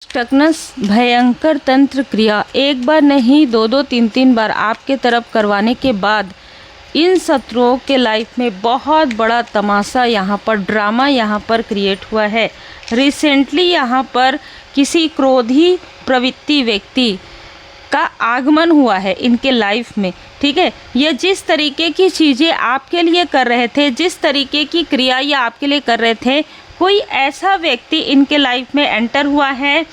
Stuckness भयंकर तंत्र क्रिया एक बार नहीं दो दो तीन तीन बार आपके तरफ करवाने के बाद इन शत्रुओं के लाइफ में बहुत बड़ा तमाशा यहाँ पर ड्रामा यहाँ पर क्रिएट हुआ है। रिसेंटली यहाँ पर किसी क्रोधी प्रवृत्ति व्यक्ति का आगमन हुआ है इनके लाइफ में। ठीक है, ये जिस तरीके की चीज़ें आपके लिए कर रहे थे, जिस तरीके की क्रिया ये आपके लिए कर रहे थे, कोई ऐसा व्यक्ति इनके लाइफ में एंटर हुआ है।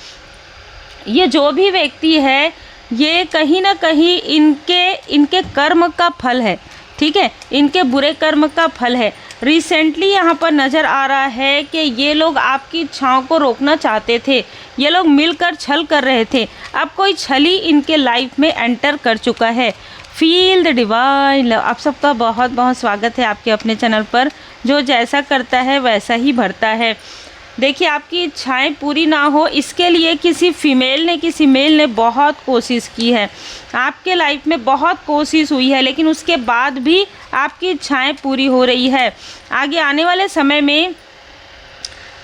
ये जो भी व्यक्ति है ये कहीं ना कहीं इनके कर्म का फल है। ठीक है, इनके बुरे कर्म का फल है। रिसेंटली यहाँ पर नज़र आ रहा है कि ये लोग आपकी इच्छाओं को रोकना चाहते थे, ये लोग मिलकर छल कर रहे थे। अब कोई छली इनके लाइफ में एंटर कर चुका है। Feel the divine love. आप सबका बहुत बहुत स्वागत है आपके अपने चैनल पर। जो जैसा करता है वैसा ही भरता है। देखिए, आपकी इच्छाएं पूरी ना हो इसके लिए किसी फीमेल ने किसी मेल ने बहुत कोशिश की है। आपके लाइफ में बहुत कोशिश हुई है, लेकिन उसके बाद भी आपकी इच्छाएं पूरी हो रही है। आगे आने वाले समय में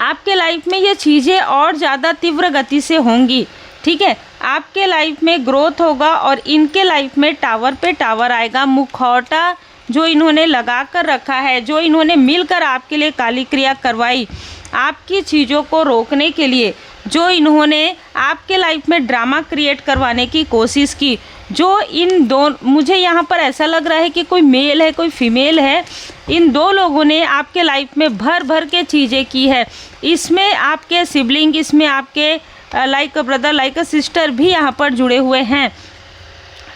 आपके लाइफ में ये चीज़ें और ज़्यादा तीव्र गति से होंगी। ठीक है, आपके लाइफ में ग्रोथ होगा और इनके लाइफ में टावर पे टावर आएगा। मुखौटा जो इन्होंने लगा कर रखा है, जो इन्होंने मिलकर आपके लिए काली क्रिया करवाई, आपकी चीज़ों को रोकने के लिए, जो इन्होंने आपके लाइफ में ड्रामा क्रिएट करवाने की कोशिश की, जो इन दो, मुझे यहाँ पर ऐसा लग रहा है कि कोई मेल है कोई फीमेल है, इन दो लोगों ने आपके लाइफ में भर भर के चीज़ें की है। इसमें आपके सिबलिंग, इसमें आपके like a brother like a sister भी यहाँ पर जुड़े हुए हैं।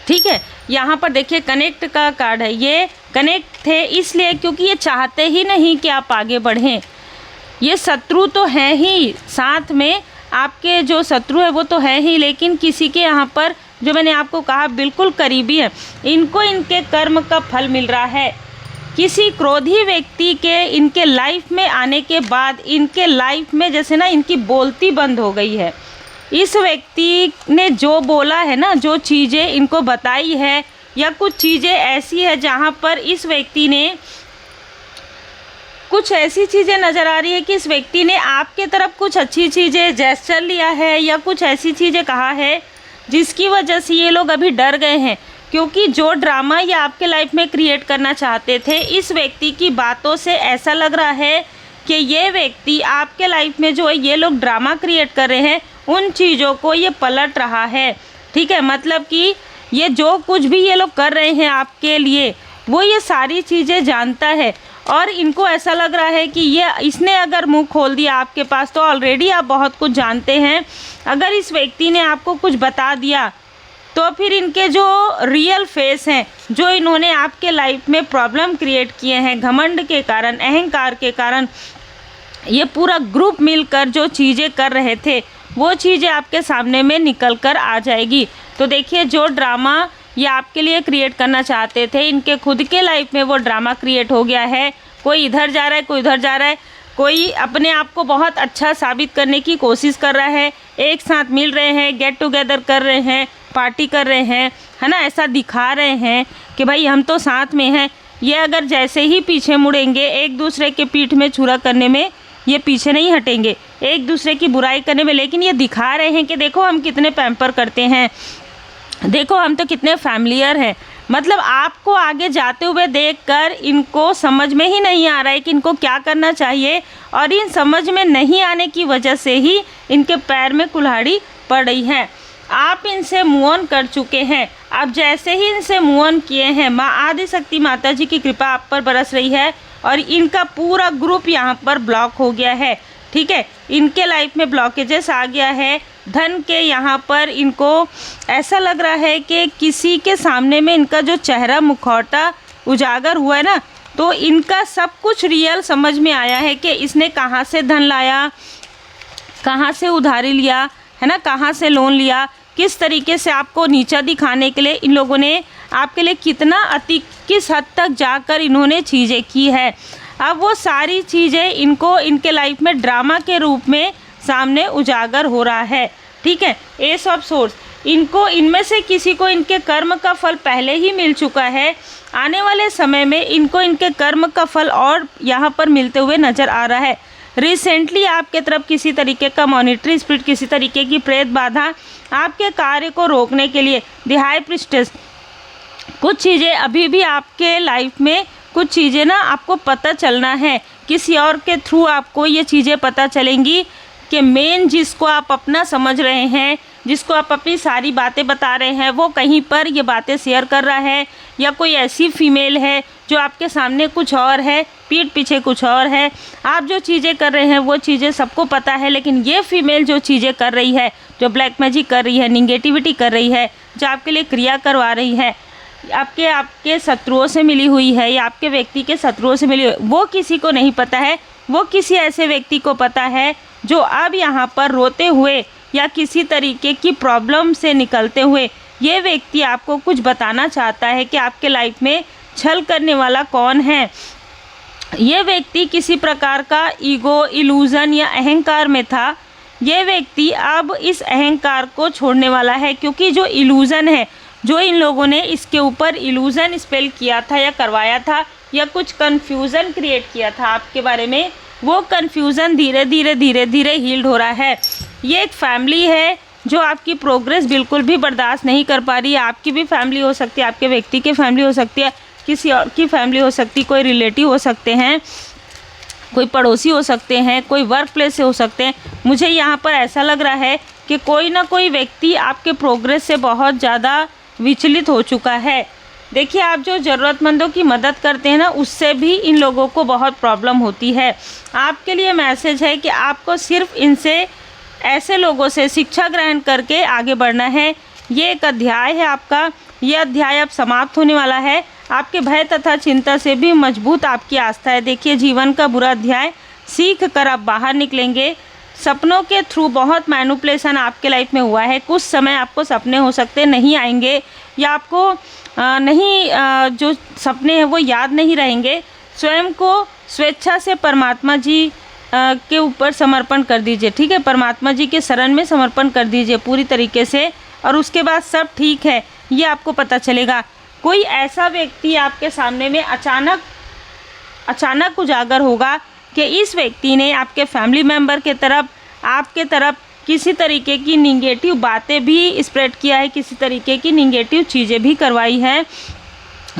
ठीक है, यहाँ पर देखिए कनेक्ट का कार्ड है। ये कनेक्ट थे इसलिए क्योंकि ये चाहते ही नहीं कि आप आगे बढ़ें। ये शत्रु तो हैं ही, साथ में आपके जो शत्रु है वो तो है ही, लेकिन किसी के यहाँ पर जो मैंने आपको कहा बिल्कुल करीबी है, इनको इनके कर्म का फल मिल रहा है। किसी क्रोधी व्यक्ति के इनके लाइफ में आने के बाद इनके लाइफ में जैसे ना इनकी बोलती बंद हो गई है। इस व्यक्ति ने जो बोला है ना, जो चीज़ें इनको बताई है, या कुछ चीज़ें ऐसी है जहाँ पर इस व्यक्ति ने कुछ ऐसी चीज़ें नज़र आ रही है कि इस व्यक्ति ने आपके तरफ कुछ अच्छी चीज़ें जेस्चर लिया है या कुछ ऐसी चीज़ें कहा है जिसकी वजह से ये लोग अभी डर गए हैं। क्योंकि जो ड्रामा ये आपके लाइफ में क्रिएट करना चाहते थे, इस व्यक्ति की बातों से ऐसा लग रहा है कि ये व्यक्ति आपके लाइफ में जो ये लोग ड्रामा क्रिएट कर रहे हैं उन चीज़ों को ये पलट रहा है। ठीक है, मतलब कि ये जो कुछ भी ये लोग कर रहे हैं आपके लिए वो ये सारी चीज़ें जानता है, और इनको ऐसा लग रहा है कि ये इसने अगर मुंह खोल दिया आपके पास तो ऑलरेडी आप बहुत कुछ जानते हैं। अगर इस व्यक्ति ने आपको कुछ बता दिया तो फिर इनके जो रियल फेस हैं, जो इन्होंने आपके लाइफ में प्रॉब्लम क्रिएट किए हैं घमंड के कारण, अहंकार के कारण, ये पूरा ग्रुप मिलकर जो चीज़ें कर रहे थे वो चीज़ें आपके सामने में निकल कर आ जाएगी। तो देखिए, जो ड्रामा ये आपके लिए क्रिएट करना चाहते थे, इनके खुद के लाइफ में वो ड्रामा क्रिएट हो गया है। कोई इधर जा रहा है, कोई उधर जा रहा है, कोई अपने आप को बहुत अच्छा साबित करने की कोशिश कर रहा है, एक साथ मिल रहे हैं, गेट टुगेदर कर रहे हैं, पार्टी कर रहे हैं, है ना, ऐसा दिखा रहे हैं कि भाई हम तो साथ में हैं। ये अगर जैसे ही पीछे मुड़ेंगे, एक दूसरे के पीठ में छुरा करने में ये पीछे नहीं हटेंगे, एक दूसरे की बुराई करने में, लेकिन ये दिखा रहे हैं कि देखो हम कितने पैम्पर करते हैं, देखो हम तो कितने फैमिलियर हैं। मतलब आपको आगे जाते हुए देखकर इनको समझ में ही नहीं आ रहा है कि इनको क्या करना चाहिए, और इन समझ में नहीं आने की वजह से ही इनके पैर में कुल्हाड़ी पड़ रही है। आप इनसे मूव ऑन कर चुके हैं। अब जैसे ही इनसे मूव ऑन किए हैं, माँ आदिशक्ति माता जी की कृपा आप पर बरस रही है और इनका पूरा ग्रुप यहाँ पर ब्लॉक हो गया है। ठीक है, इनके लाइफ में ब्लॉकेजेस आ गया है। धन के यहाँ पर इनको ऐसा लग रहा है कि किसी के सामने में इनका जो चेहरा मुखौटा उजागर हुआ है ना, तो इनका सब कुछ रियल समझ में आया है कि इसने कहाँ से धन लाया, कहाँ से उधारी लिया, है ना, कहाँ से लोन लिया, किस तरीके से आपको नीचा दिखाने के लिए इन लोगों ने आपके लिए कितना किस हद तक जाकर इन्होंने चीज़ें की है। अब वो सारी चीज़ें इनको इनके लाइफ में ड्रामा के रूप में सामने उजागर हो रहा है। ठीक है, एस ऑफ सोर्स, इनको इनमें से किसी को इनके कर्म का फल पहले ही मिल चुका है। आने वाले समय में इनको इनके कर्म का फल और यहाँ पर मिलते हुए नज़र आ रहा है। रिसेंटली आपके तरफ किसी तरीके का मॉनिटरी स्पिरिट, किसी तरीके की प्रेत बाधा आपके कार्य को रोकने के लिए, द हाई प्रीस्टेस, कुछ चीज़ें अभी भी आपके लाइफ में, कुछ चीज़ें ना आपको पता चलना है, किसी और के थ्रू आपको ये चीज़ें पता चलेंगी कि मेन जिसको आप अपना समझ रहे हैं, जिसको आप अपनी सारी बातें बता रहे हैं, वो कहीं पर ये बातें शेयर कर रहा है, या कोई ऐसी फीमेल है जो आपके सामने कुछ और है, पीठ पीछे कुछ और है। आप जो चीज़ें कर रहे हैं वो चीज़ें सबको पता है, लेकिन ये फीमेल जो चीज़ें कर रही है, जो ब्लैक मैजिक कर रही है, निगेटिविटी कर रही है, जो आपके लिए क्रिया करवा रही है, आपके शत्रुओं से मिली हुई है या आपके व्यक्ति के शत्रुओं से मिली हुई, वो किसी को नहीं पता है। वो किसी ऐसे व्यक्ति को पता है जो अब यहाँ पर रोते हुए या किसी तरीके की प्रॉब्लम से निकलते हुए ये व्यक्ति आपको कुछ बताना चाहता है कि आपके लाइफ में छल करने वाला कौन है। ये व्यक्ति किसी प्रकार का ईगो, इल्यूज़न या अहंकार में था। ये व्यक्ति अब इस अहंकार को छोड़ने वाला है, क्योंकि जो इल्यूज़न है, जो इन लोगों ने इसके ऊपर इल्यूज़न स्पेल किया था या करवाया था या कुछ कन्फ्यूज़न क्रिएट किया था आपके बारे में, वो कन्फ्यूज़न धीरे धीरे हील्ड हो रहा है। ये एक फैमिली है जो आपकी प्रोग्रेस बिल्कुल भी बर्दाश्त नहीं कर पा रही है। आपकी भी फैमिली हो सकती है, आपके व्यक्ति की फैमिली हो सकती है, किसी और की फैमिली हो सकती है, कोई रिलेटिव हो सकते हैं, कोई पड़ोसी हो सकते हैं, कोई वर्क प्लेस से हो सकते हैं। मुझे यहाँ पर ऐसा लग रहा है कि कोई ना कोई व्यक्ति आपके प्रोग्रेस से बहुत ज़्यादा विचलित हो चुका है। देखिए, आप जो ज़रूरतमंदों की मदद करते हैं ना, उससे भी इन लोगों को बहुत प्रॉब्लम होती है। आपके लिए मैसेज है कि आपको सिर्फ इनसे, ऐसे लोगों से शिक्षा ग्रहण करके आगे बढ़ना है। ये एक अध्याय है आपका, ये अध्याय अब समाप्त होने वाला है। आपके भय तथा चिंता से भी मजबूत आपकी आस्था है। देखिए, जीवन का बुरा अध्याय सीख कर आप बाहर निकलेंगे। सपनों के थ्रू बहुत मैनिपुलेशन आपके लाइफ में हुआ है। कुछ समय आपको सपने हो सकते नहीं आएंगे, या आपको जो सपने हैं वो याद नहीं रहेंगे। स्वयं को स्वेच्छा से परमात्मा जी के ऊपर समर्पण कर दीजिए, ठीक है। परमात्मा जी के शरण में समर्पण कर दीजिए पूरी तरीके से, और उसके बाद सब ठीक है, ये आपको पता चलेगा। कोई ऐसा व्यक्ति आपके सामने में अचानक उजागर होगा कि इस व्यक्ति ने आपके फैमिली मेम्बर के तरफ, आपके तरफ किसी तरीके की निगेटिव बातें भी स्प्रेड किया है, किसी तरीके की निगेटिव चीज़ें भी करवाई हैं,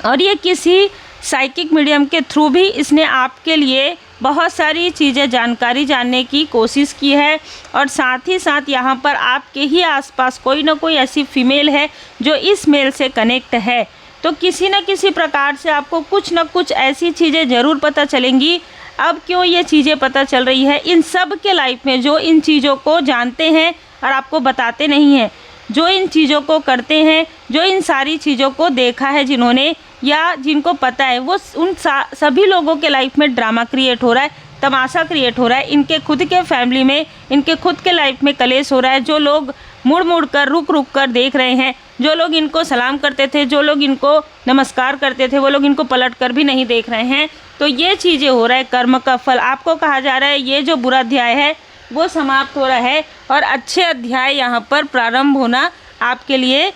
और ये किसी साइकिक मीडियम के थ्रू भी इसने आपके लिए बहुत सारी चीज़ें, जानकारी जानने की कोशिश की है। और साथ ही साथ यहाँ पर आपके ही आसपास कोई ना कोई ऐसी फीमेल है जो इस मेल से कनेक्ट है। तो किसी न किसी प्रकार से आपको कुछ न कुछ ऐसी चीज़ें ज़रूर पता चलेंगी। अब क्यों ये चीज़ें पता चल रही है, इन सब के लाइफ में जो इन चीज़ों को जानते हैं और आपको बताते नहीं हैं, जो इन चीज़ों को करते हैं, जो इन सारी चीज़ों को देखा है जिन्होंने, या जिनको पता है, वो उन सभी लोगों के लाइफ में ड्रामा क्रिएट हो रहा है, तमाशा क्रिएट हो रहा है। इनके खुद के फैमिली में, इनके खुद के लाइफ में कलेश हो रहा है। जो लोग मुड़ कर, रुक कर देख रहे हैं, जो लोग इनको सलाम करते थे, जो लोग इनको नमस्कार करते थे, वो लोग इनको पलट कर भी नहीं देख रहे हैं। तो ये चीज़ें हो रहा है। कर्म का फल आपको कहा जा रहा है, ये जो बुरा अध्याय है वो समाप्त हो रहा है, और अच्छे अध्याय यहाँ पर प्रारंभ होना आपके लिए,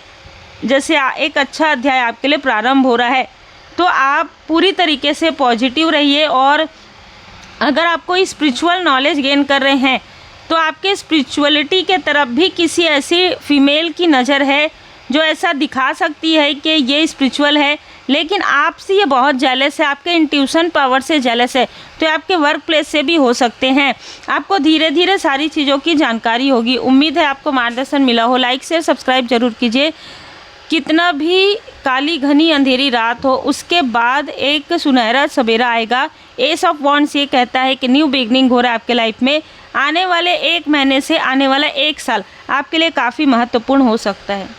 जैसे एक अच्छा अध्याय आपके लिए प्रारंभ हो रहा है। तो आप पूरी तरीके से पॉजिटिव रहिए। और अगर आप कोई स्पिरिचुअल नॉलेज गेन कर रहे हैं तो आपके स्पिरिचुअलिटी के तरफ भी किसी ऐसी फीमेल की नज़र है जो ऐसा दिखा सकती है कि ये स्पिरिचुअल है, लेकिन आपसे ये बहुत जेलस है, आपके इंट्यूशन पावर से जेलस है। तो आपके वर्क प्लेस से भी हो सकते हैं। आपको धीरे धीरे सारी चीज़ों की जानकारी होगी। उम्मीद है आपको मार्गदर्शन मिला हो। लाइक शेयर सब्सक्राइब जरूर कीजिए। कितना भी काली घनी अंधेरी रात हो, उसके बाद एक सुनहरा सवेरा आएगा। एस ऑफ वॉन्ड्स ये कहता है कि न्यू बिगनिंग हो रहा है आपके लाइफ में। आने वाले 1 महीने से आने वाला 1 साल आपके लिए काफ़ी महत्वपूर्ण हो सकता है।